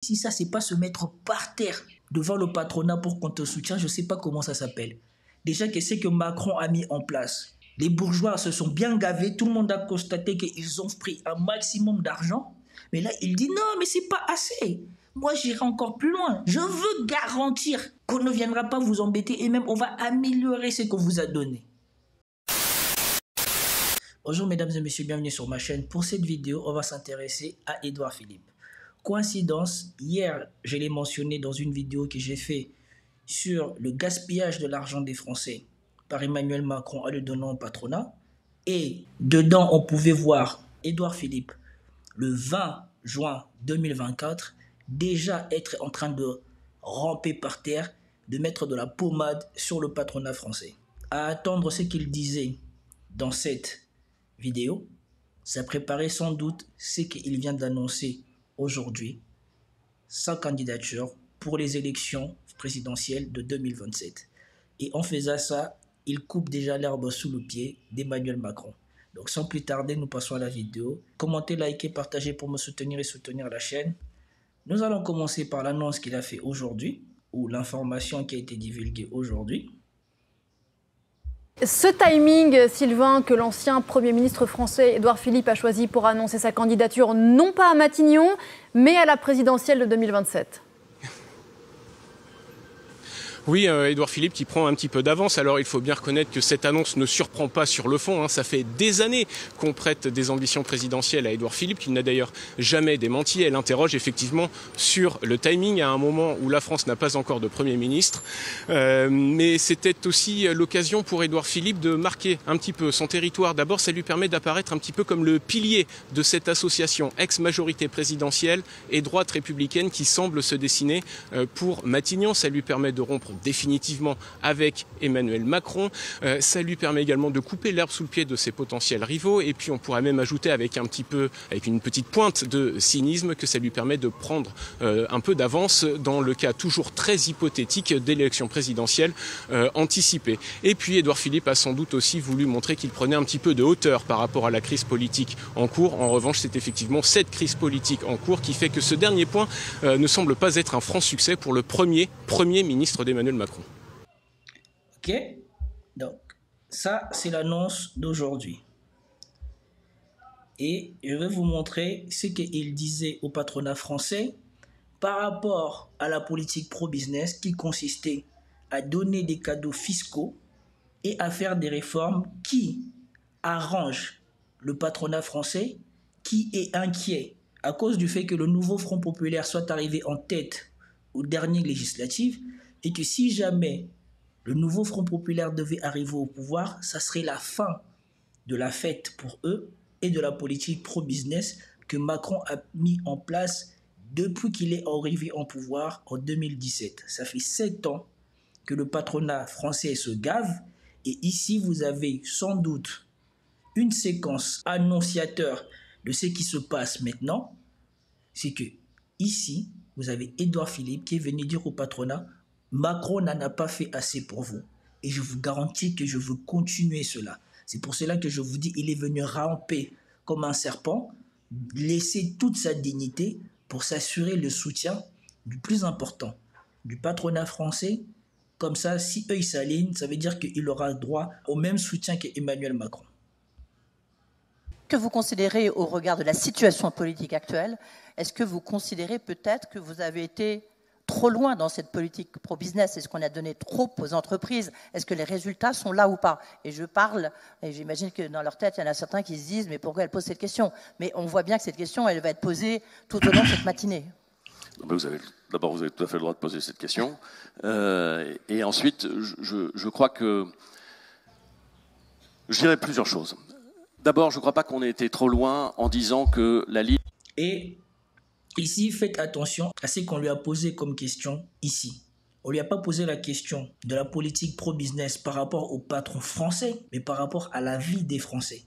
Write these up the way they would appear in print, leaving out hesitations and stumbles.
Si ça, c'est pas se mettre par terre devant le patronat pour qu'on te soutienne, je ne sais pas comment ça s'appelle. Déjà, qu'est-ce que Macron a mis en place? Les bourgeois se sont bien gavés, tout le monde a constaté qu'ils ont pris un maximum d'argent. Mais là, il dit non, mais c'est pas assez. Moi, j'irai encore plus loin. Je veux garantir qu'on ne viendra pas vous embêter et même on va améliorer ce qu'on vous a donné. Bonjour mesdames et messieurs, bienvenue sur ma chaîne. Pour cette vidéo, on va s'intéresser à Édouard Philippe. Coïncidence, hier, je l'ai mentionné dans une vidéo que j'ai faite sur le gaspillage de l'argent des Français par Emmanuel Macron en le donnant au patronat. Et dedans, on pouvait voir Édouard Philippe, le 20 juin 2024, déjà être en train de ramper par terre, de mettre de la pommade sur le patronat français. À attendre ce qu'il disait dans cette vidéo, ça préparait sans doute ce qu'il vient d'annoncer aujourd'hui, sa candidature pour les élections présidentielles de 2027. Et en faisant ça, il coupe déjà l'herbe sous le pied d'Emmanuel Macron. Donc sans plus tarder, nous passons à la vidéo. Commentez, likez, partagez pour me soutenir et soutenir la chaîne. Nous allons commencer par l'annonce qu'il a fait aujourd'hui, ou l'information qui a été divulguée aujourd'hui. Ce timing, Sylvain, que l'ancien Premier ministre français Édouard Philippe a choisi pour annoncer sa candidature, non pas à Matignon, mais à la présidentielle de 2027. Oui, Édouard Philippe qui prend un petit peu d'avance. Alors il faut bien reconnaître que cette annonce ne surprend pas sur le fond. Ça fait des années qu'on prête des ambitions présidentielles à Édouard Philippe, qu'il n'a d'ailleurs jamais démenti. Elle interroge effectivement sur le timing à un moment où la France n'a pas encore de Premier ministre. Mais c'était aussi l'occasion pour Édouard Philippe de marquer un petit peu son territoire. D'abord, ça lui permet d'apparaître un petit peu comme le pilier de cette association ex-majorité présidentielle et droite républicaine qui semble se dessiner pour Matignon. Ça lui permet de rompre définitivement avec Emmanuel Macron. Ça lui permet également de couper l'herbe sous le pied de ses potentiels rivaux. Et puis on pourrait même ajouter avec une petite pointe de cynisme que ça lui permet de prendre un peu d'avance dans le cas toujours très hypothétique d'élections présidentielles anticipées. Et puis Édouard Philippe a sans doute aussi voulu montrer qu'il prenait un petit peu de hauteur par rapport à la crise politique en cours. En revanche, c'est effectivement cette crise politique en cours qui fait que ce dernier point ne semble pas être un franc succès pour le premier ministre d'Emmanuel Macron. Ok, donc ça c'est l'annonce d'aujourd'hui. Et je vais vous montrer ce qu'il disait au patronat français par rapport à la politique pro-business qui consistait à donner des cadeaux fiscaux et à faire des réformes qui arrangent le patronat français qui est inquiet à cause du fait que le nouveau Front populaire soit arrivé en tête aux dernières législatives et que si jamais le nouveau Front populaire devait arriver au pouvoir, ça serait la fin de la fête pour eux et de la politique pro-business que Macron a mis en place depuis qu'il est arrivé en pouvoir en 2017. Ça fait 7 ans que le patronat français se gave et ici vous avez sans doute une séquence annonciateur de ce qui se passe maintenant. C'est que ici, vous avez Édouard Philippe qui est venu dire au patronat Macron n'en a pas fait assez pour vous. Et je vous garantis que je veux continuer cela. C'est pour cela que je vous dis, il est venu ramper comme un serpent, laisser toute sa dignité pour s'assurer le soutien du plus important, du patronat français. Comme ça, si eux ils s'alignent, ça veut dire qu'il aura droit au même soutien qu'Emmanuel Macron. Que vous considérez au regard de la situation politique actuelle, est-ce que vous considérez peut-être que vous avez été trop loin dans cette politique pro-business? Est-ce qu'on a donné trop aux entreprises? Est-ce que les résultats sont là ou pas? Et je parle, et j'imagine que dans leur tête, il y en a certains qui se disent « mais pourquoi elle pose cette question ?» Mais on voit bien que cette question, elle va être posée tout au long de cette matinée. D'abord, vous avez tout à fait le droit de poser cette question. Et ensuite, je crois que... Je dirais plusieurs choses. D'abord, je ne crois pas qu'on ait été trop loin en disant que la ligne... Et ici, faites attention à ce qu'on lui a posé comme question ici. On ne lui a pas posé la question de la politique pro-business par rapport aux patrons français, mais par rapport à la vie des Français.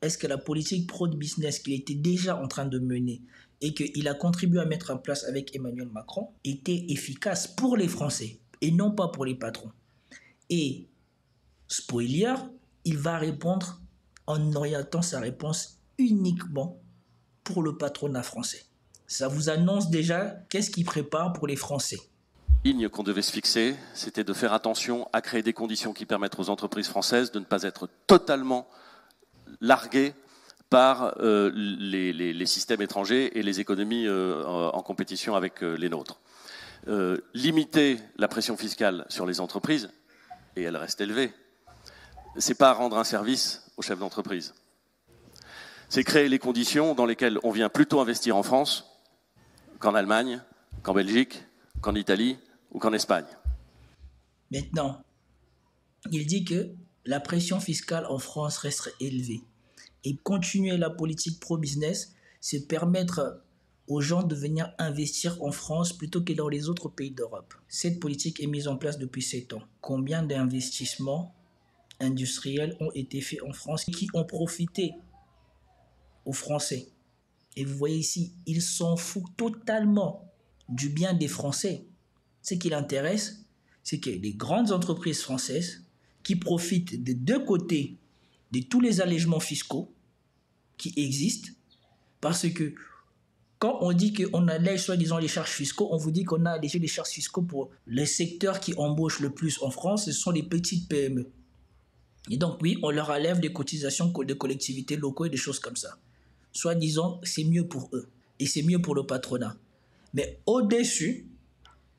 Est-ce que la politique pro-business qu'il était déjà en train de mener et qu'il a contribué à mettre en place avec Emmanuel Macron était efficace pour les Français et non pas pour les patrons? Et spoiler, il va répondre en orientant sa réponse uniquement pour le patronat français. Ça vous annonce déjà qu'est-ce qu'il prépare pour les Français. La ligne qu'on devait se fixer, c'était de faire attention à créer des conditions qui permettent aux entreprises françaises de ne pas être totalement larguées par les systèmes étrangers et les économies en compétition avec les nôtres. Limiter la pression fiscale sur les entreprises, et elle reste élevée, c'est pas rendre un service aux chefs d'entreprise. C'est créer les conditions dans lesquelles on vient plutôt investir en France qu'en Allemagne, qu'en Belgique, qu'en Italie ou qu'en Espagne. Maintenant, il dit que la pression fiscale en France resterait élevée. Et continuer la politique pro-business, c'est permettre aux gens de venir investir en France plutôt que dans les autres pays d'Europe. Cette politique est mise en place depuis 7 ans. Combien d'investissements industriels ont été faits en France qui ont profité aux Français? Et vous voyez ici, ils s'en foutent totalement du bien des Français. Ce qui l'intéresse, c'est que les grandes entreprises françaises qui profitent des deux côtés de tous les allègements fiscaux qui existent, parce que quand on dit qu'on allège soi-disant les charges fiscaux, on vous dit qu'on a allégé les charges fiscaux pour les secteurs qui embauchent le plus en France, ce sont les petites PME. Et donc oui, on leur enlève des cotisations des collectivités locales et des choses comme ça. Soi-disant, c'est mieux pour eux et c'est mieux pour le patronat. Mais au-dessus,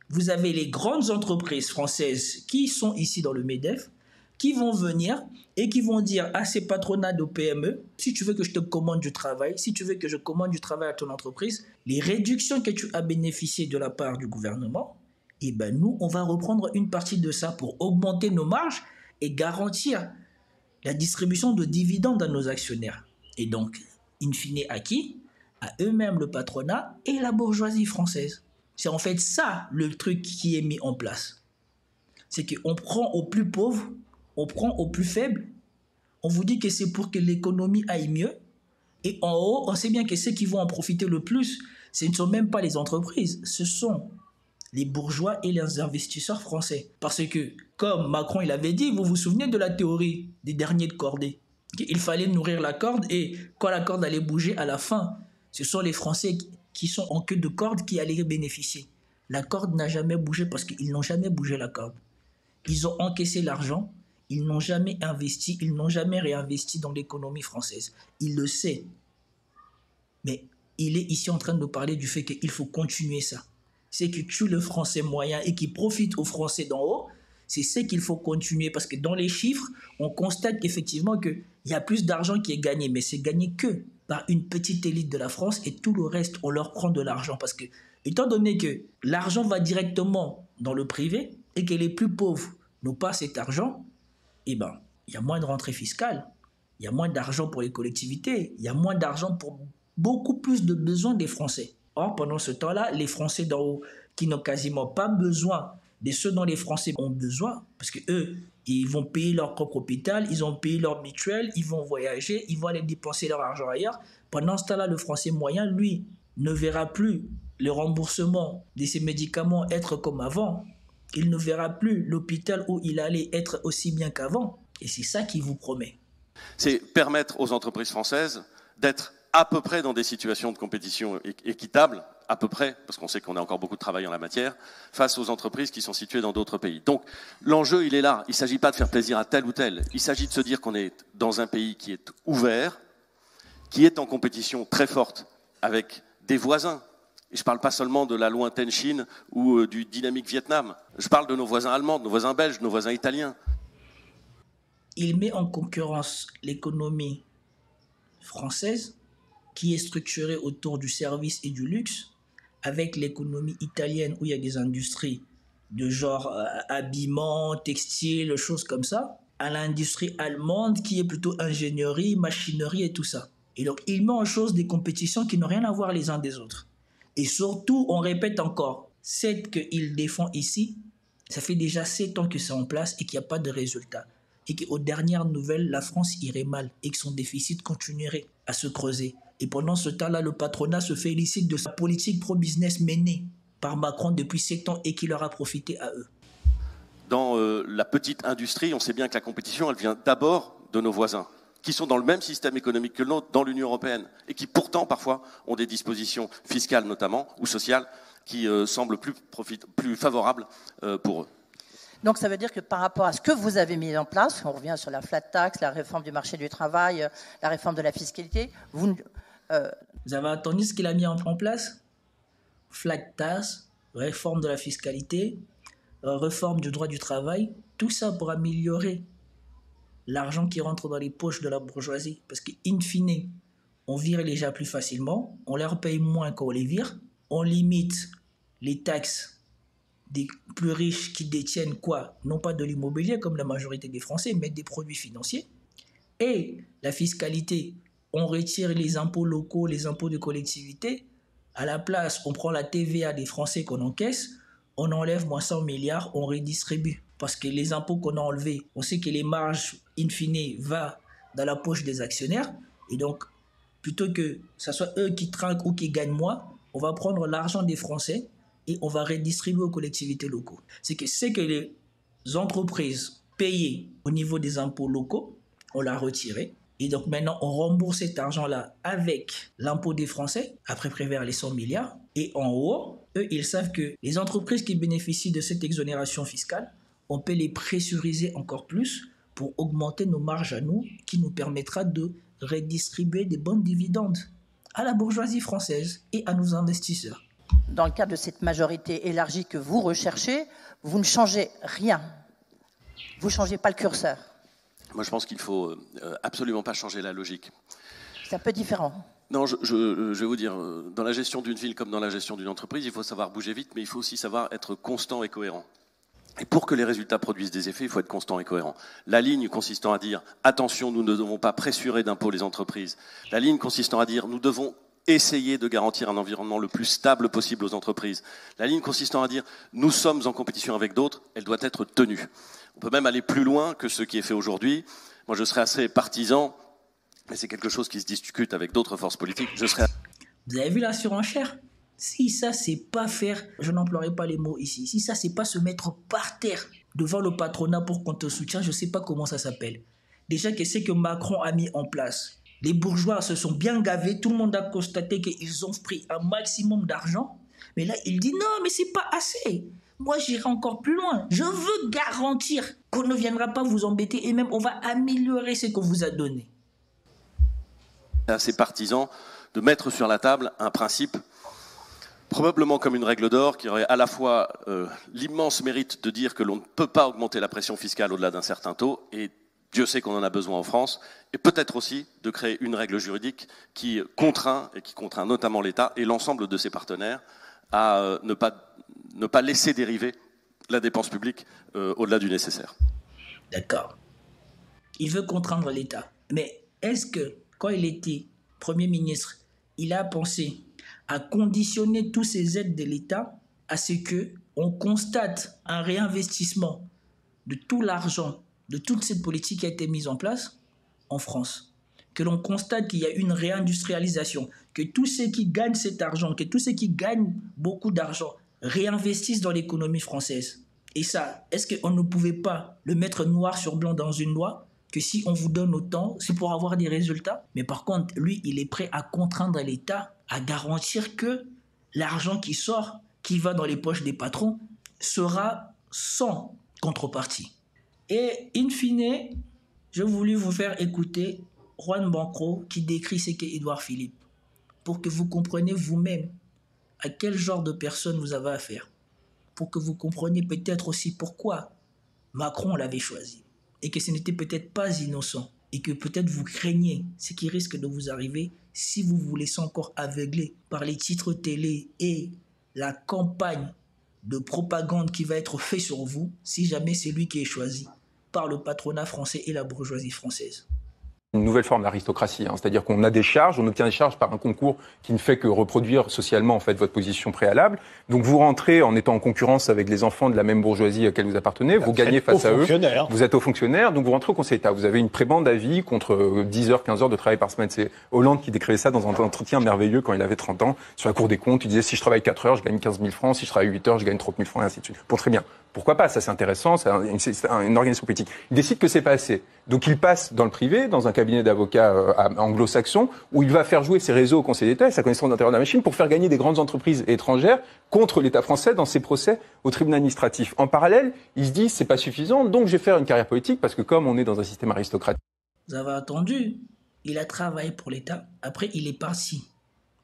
vous avez les grandes entreprises françaises qui sont ici dans le MEDEF, qui vont venir et qui vont dire à ces patronats de PME, si tu veux que je te commande du travail, si tu veux que je commande du travail à ton entreprise, les réductions que tu as bénéficiées de la part du gouvernement, eh ben nous, on va reprendre une partie de ça pour augmenter nos marges et garantir la distribution de dividendes à nos actionnaires. Et donc, in fine, à qui? À eux-mêmes, le patronat et la bourgeoisie française. C'est en fait ça le truc qui est mis en place. C'est qu'on prend aux plus pauvres, on prend aux plus faibles, on vous dit que c'est pour que l'économie aille mieux, et en haut, on sait bien que ceux qui vont en profiter le plus, ce ne sont même pas les entreprises, ce sont les bourgeois et les investisseurs français. Parce que, comme Macron il avait dit, vous vous souvenez de la théorie des derniers de cordée, qu'il fallait nourrir la corde, et quand la corde allait bouger à la fin, ce sont les Français qui sont en queue de corde qui allaient bénéficier. La corde n'a jamais bougé parce qu'ils n'ont jamais bougé la corde. Ils ont encaissé l'argent, ils n'ont jamais investi, ils n'ont jamais réinvesti dans l'économie française. Il le sait. Mais il est ici en train de parler du fait qu'il faut continuer ça. C'est qui tue le français moyen et qui profite aux Français d'en haut, c'est ce qu'il faut continuer parce que dans les chiffres, on constate qu'effectivement qu'il y a plus d'argent qui est gagné, mais c'est gagné que par une petite élite de la France et tout le reste, on leur prend de l'argent parce que, étant donné que l'argent va directement dans le privé et que les plus pauvres n'ont pas cet argent, eh ben, il y a moins de rentrée fiscale, il y a moins d'argent pour les collectivités, il y a moins d'argent pour beaucoup plus de besoins des Français. Or, pendant ce temps-là, les Français d'en haut qui n'ont quasiment pas besoin de ce dont les Français ont besoin, parce qu'eux, ils vont payer leur propre hôpital, ils ont payé leur mutuelle, ils vont voyager, ils vont aller dépenser leur argent ailleurs. Pendant ce temps-là, le Français moyen, lui, ne verra plus le remboursement de ses médicaments être comme avant. Il ne verra plus l'hôpital où il allait être aussi bien qu'avant. Et c'est ça qu'il vous promet. C'est permettre aux entreprises françaises d'être à peu près dans des situations de compétition équitables, à peu près, parce qu'on sait qu'on a encore beaucoup de travail en la matière, face aux entreprises qui sont situées dans d'autres pays. Donc l'enjeu, il est là. Il ne s'agit pas de faire plaisir à tel ou tel. Il s'agit de se dire qu'on est dans un pays qui est ouvert, qui est en compétition très forte avec des voisins. Et je ne parle pas seulement de la lointaine Chine ou du dynamique Vietnam. Je parle de nos voisins allemands, de nos voisins belges, de nos voisins italiens. Il met en concurrence l'économie française, qui est structurée autour du service et du luxe, avec l'économie italienne où il y a des industries de genre habillement, textile, choses comme ça, à l'industrie allemande qui est plutôt ingénierie, machinerie et tout ça. Et donc, il met en chose des compétitions qui n'ont rien à voir les uns des autres. Et surtout, on répète encore, c'est qu'il défend ici, ça fait déjà 7 ans que c'est en place et qu'il n'y a pas de résultat. Et qu'aux dernières nouvelles, la France irait mal et que son déficit continuerait à se creuser. Et pendant ce temps-là, le patronat se félicite de sa politique pro-business menée par Macron depuis 7 ans et qui leur a profité à eux. Dans la petite industrie, on sait bien que la compétition, elle vient d'abord de nos voisins. qui sont dans le même système économique que le nôtre, dans l'Union européenne, et qui pourtant, parfois, ont des dispositions fiscales notamment, ou sociales, qui semblent plus favorables pour eux. Donc ça veut dire que par rapport à ce que vous avez mis en place, on revient sur la flat tax, la réforme du marché du travail, la réforme de la fiscalité, vous avez entendu ce qu'il a mis en place? Flat tax, réforme de la fiscalité, réforme du droit du travail, tout ça pour améliorer l'argent qui rentre dans les poches de la bourgeoisie. Parce qu'in fine, on vire les gens plus facilement, on leur paye moins quand on les vire, on limite les taxes des plus riches qui détiennent quoi? Non pas de l'immobilier comme la majorité des Français, mais des produits financiers. Et la fiscalité, on retire les impôts locaux, les impôts de collectivité. À la place, on prend la TVA des Français qu'on encaisse, on enlève moins 100 milliards, on redistribue. Parce que les impôts qu'on a enlevés, on sait que les marges, in fine, vont dans la poche des actionnaires. Et donc, plutôt que ce soit eux qui trinquent ou qui gagnent moins, on va prendre l'argent des Français et on va redistribuer aux collectivités locales. C'est que les entreprises payaient au niveau des impôts locaux, on l'a retiré. Et donc maintenant, on rembourse cet argent-là avec l'impôt des Français, après Prévert les 100 milliards. Et en haut, eux, ils savent que les entreprises qui bénéficient de cette exonération fiscale, on peut les pressuriser encore plus pour augmenter nos marges à nous, qui nous permettra de redistribuer des bons dividendes à la bourgeoisie française et à nos investisseurs. Dans le cadre de cette majorité élargie que vous recherchez, vous ne changez rien. Vous ne changez pas le curseur. Moi, je pense qu'il ne faut absolument pas changer la logique. C'est un peu différent. Non, je vais vous dire, dans la gestion d'une ville comme dans la gestion d'une entreprise, il faut savoir bouger vite, mais il faut aussi savoir être constant et cohérent. Et pour que les résultats produisent des effets, il faut être constant et cohérent. La ligne consistant à dire « Attention, nous ne devons pas pressurer d'impôts les entreprises ». La ligne consistant à dire « Nous devons essayer de garantir un environnement le plus stable possible aux entreprises ». La ligne consistant à dire « Nous sommes en compétition avec d'autres », elle doit être tenue. On peut même aller plus loin que ce qui est fait aujourd'hui. Moi, je serais assez partisan, mais c'est quelque chose qui se discute avec d'autres forces politiques. Vous avez vu la surenchère ? Si ça, c'est pas faire, je n'emploierai pas les mots ici, si ça, c'est pas se mettre par terre devant le patronat pour qu'on te soutienne, je sais pas comment ça s'appelle. Déjà que c'est que Macron a mis en place. Les bourgeois se sont bien gavés, tout le monde a constaté qu'ils ont pris un maximum d'argent. Mais là, il dit non, mais c'est pas assez. Moi, j'irai encore plus loin. Je veux garantir qu'on ne viendra pas vous embêter et même on va améliorer ce qu'on vous a donné. C'est assez partisan de mettre sur la table un principe probablement comme une règle d'or qui aurait à la fois l'immense mérite de dire que l'on ne peut pas augmenter la pression fiscale au-delà d'un certain taux, et Dieu sait qu'on en a besoin en France, et peut-être aussi de créer une règle juridique qui contraint, et qui contraint notamment l'État et l'ensemble de ses partenaires à ne pas laisser dériver la dépense publique au-delà du nécessaire. D'accord. Il veut contraindre l'État. Mais est-ce que, quand il était Premier ministre, il a pensé à conditionner toutes ces aides de l'État à ce qu'on constate un réinvestissement de tout l'argent, de toute cette politique qui a été mise en place en France, que l'on constate qu'il y a une réindustrialisation, que tous ceux qui gagnent cet argent, que tous ceux qui gagnent beaucoup d'argent réinvestissent dans l'économie française. Et ça, est-ce qu'on ne pouvait pas le mettre noir sur blanc dans une loi, que si on vous donne autant, c'est pour avoir des résultats? Mais par contre, lui, il est prêt à contraindre l'État à garantir que l'argent qui sort, qui va dans les poches des patrons, sera sans contrepartie. Et in fine, je voulais vous faire écouter Juan Bancro qui décrit ce qu'est Édouard Philippe, pour que vous compreniez vous-même à quel genre de personne vous avez affaire, pour que vous compreniez peut-être aussi pourquoi Macron l'avait choisi, et que ce n'était peut-être pas innocent, et que peut-être vous craignez ce qui risque de vous arriver si vous vous laissez encore aveugler par les titres télé et la campagne de propagande qui va être faite sur vous, si jamais c'est lui qui est choisi par le patronat français et la bourgeoisie française. Une nouvelle forme d'aristocratie, c'est-à-dire qu'on a des charges, on obtient des charges par un concours qui ne fait que reproduire socialement en fait votre position préalable. Donc vous rentrez en étant en concurrence avec les enfants de la même bourgeoisie à laquelle vous appartenez, vous gagnez face à eux, vous êtes haut fonctionnaire, donc vous rentrez au Conseil d'État. Vous avez une prébende à vie contre 10 heures, 15 heures de travail par semaine. C'est Hollande qui décrivait ça dans un entretien merveilleux quand il avait 30 ans sur la Cour des comptes. Il disait si je travaille 4 heures, je gagne 15 000 francs, si je travaille 8 heures, je gagne 30 000 francs et ainsi de suite. Bon, très bien. Pourquoi pas? Ça, c'est intéressant, c'est une organisation politique. Il décide que c'est pas assez. Donc, il passe dans le privé, dans un cabinet d'avocats anglo-saxon, où il va faire jouer ses réseaux au Conseil d'État et sa connaissance d'intérieur de la machine pour faire gagner des grandes entreprises étrangères contre l'État français dans ses procès au tribunal administratif. En parallèle, il se dit, c'est pas suffisant, donc je vais faire une carrière politique parce que comme on est dans un système aristocratique. Vous avez entendu, il a travaillé pour l'État. Après, il est parti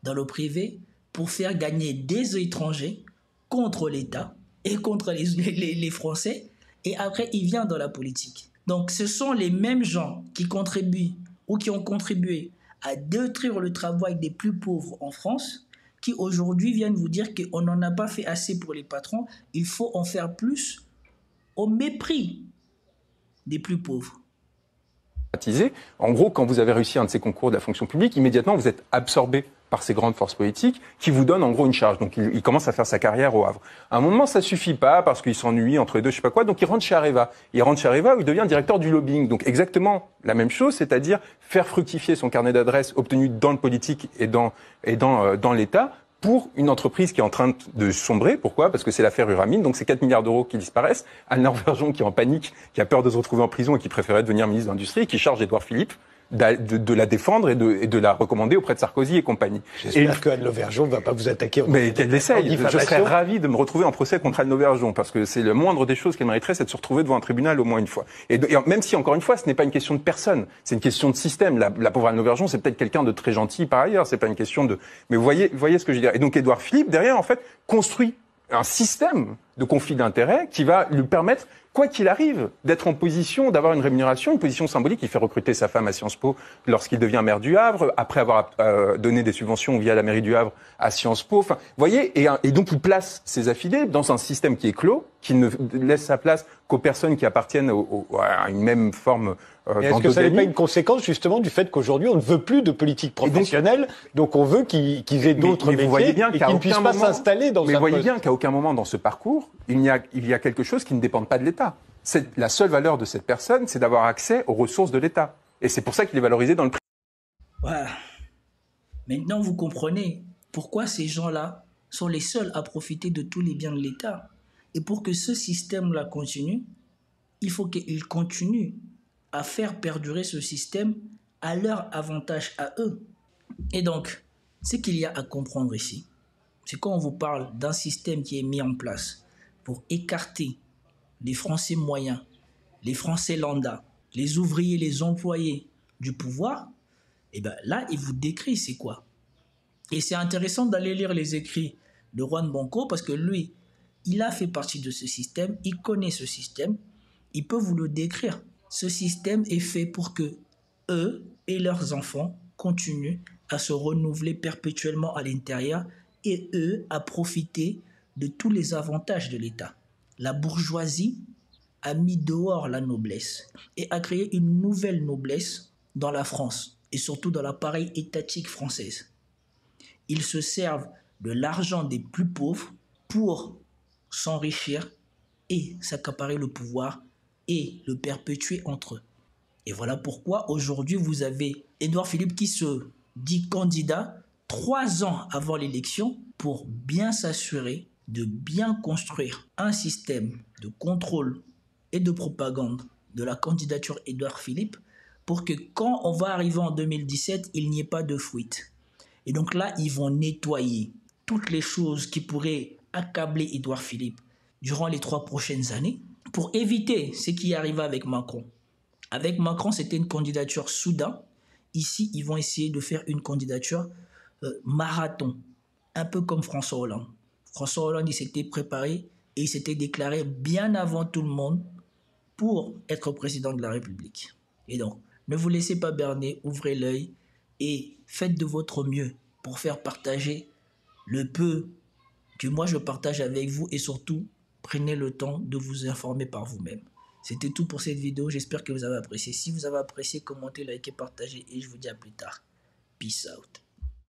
dans le privé pour faire gagner des étrangers contre l'État et contre les Français. Et après, il vient dans la politique. Donc, ce sont les mêmes gens qui contribuent ou qui ont contribué à détruire le travail des plus pauvres en France, qui aujourd'hui viennent vous dire qu'on n'en a pas fait assez pour les patrons, il faut en faire plus au mépris des plus pauvres. En gros, quand vous avez réussi un de ces concours de la fonction publique, immédiatement, vous êtes absorbé par ces grandes forces politiques qui vous donnent en gros une charge. Donc il commence à faire sa carrière au Havre. À un moment, ça suffit pas parce qu'il s'ennuie entre les deux, je sais pas quoi. Donc il rentre chez Areva. Il rentre chez Areva où il devient directeur du lobbying. Donc exactement la même chose, c'est-à-dire faire fructifier son carnet d'adresses obtenu dans le politique et dans l'État pour une entreprise qui est en train de sombrer. Pourquoi? Parce que c'est l'affaire Uramine, donc c'est 4 milliards d'euros qui disparaissent. Anne Verjon qui est en panique, qui a peur de se retrouver en prison et qui préférait devenir ministre de l'Industrie, et qui charge Édouard Philippe de la défendre et de la recommander auprès de Sarkozy et compagnie. J'espère que Anne Verjon ne va pas vous attaquer. Mais qu'elle essaye. Je serais ravi de me retrouver en procès contre Anne Verjon, parce que c'est le moindre des choses qu'elle mériterait, c'est de se retrouver devant un tribunal au moins une fois. Et même si, encore une fois, ce n'est pas une question de personne, c'est une question de système. La pauvre Anne Verjon, c'est peut-être quelqu'un de très gentil par ailleurs, c'est pas une question de... Mais vous voyez ce que je veux dire. Et donc Édouard Philippe, derrière, en fait, construit un système de conflit d'intérêts qui va lui permettre, quoi qu'il arrive, d'être en position d'avoir une rémunération, une position symbolique. Il fait recruter sa femme à Sciences Po lorsqu'il devient maire du Havre, après avoir donné des subventions via la mairie du Havre à Sciences Po. Enfin, vous voyez, et donc il place ses affidés dans un système qui est clos, qui ne laisse sa place qu'aux personnes qui appartiennent à une même forme d'endogamie. Est-ce que ça n'est pas une conséquence justement du fait qu'aujourd'hui on ne veut plus de politique professionnelle, donc on veut qu'ils aient d'autres métiers et qu'ils ne puissent pas s'installer dans un poste. Mais vous voyez bien qu'à aucun moment dans ce parcours, il y a quelque chose qui ne dépend pas de l'État. La seule valeur de cette personne, c'est d'avoir accès aux ressources de l'État. Et c'est pour ça qu'il est valorisé dans le privé. Voilà. Maintenant, vous comprenez pourquoi ces gens-là sont les seuls à profiter de tous les biens de l'État. Et pour que ce système-là continue, il faut qu'ils continuent à faire perdurer ce système à leur avantage à eux. Et donc, ce qu'il y a à comprendre ici, c'est quand on vous parle d'un système qui est mis en place pour écarter les Français moyens, les Français lambda, les ouvriers, les employés du pouvoir, et bien là, il vous décrit c'est quoi. Et c'est intéressant d'aller lire les écrits de Juan Branco parce que lui, il a fait partie de ce système, il connaît ce système, il peut vous le décrire. Ce système est fait pour que eux et leurs enfants continuent à se renouveler perpétuellement à l'intérieur et eux à profiter de tous les avantages de l'État. La bourgeoisie a mis dehors la noblesse et a créé une nouvelle noblesse dans la France et surtout dans l'appareil étatique française. Ils se servent de l'argent des plus pauvres pour s'enrichir et s'accaparer le pouvoir et le perpétuer entre eux. Et voilà pourquoi aujourd'hui vous avez Édouard Philippe qui se dit candidat 3 ans avant l'élection pour bien s'assurer de bien construire un système de contrôle et de propagande de la candidature Édouard Philippe pour que quand on va arriver en 2017, il n'y ait pas de fuite. Et donc là, ils vont nettoyer toutes les choses qui pourraient accabler Édouard Philippe durant les 3 prochaines années pour éviter ce qui arriva avec Macron. Avec Macron, c'était une candidature soudain. Ici, ils vont essayer de faire une candidature marathon, un peu comme François Hollande. François Hollande, il s'était préparé et il s'était déclaré bien avant tout le monde pour être président de la République. Et donc, ne vous laissez pas berner, ouvrez l'œil et faites de votre mieux pour faire partager le peu que moi je partage avec vous et surtout, prenez le temps de vous informer par vous-même. C'était tout pour cette vidéo, j'espère que vous avez apprécié. Si vous avez apprécié, commentez, likez, partagez et je vous dis à plus tard. Peace out.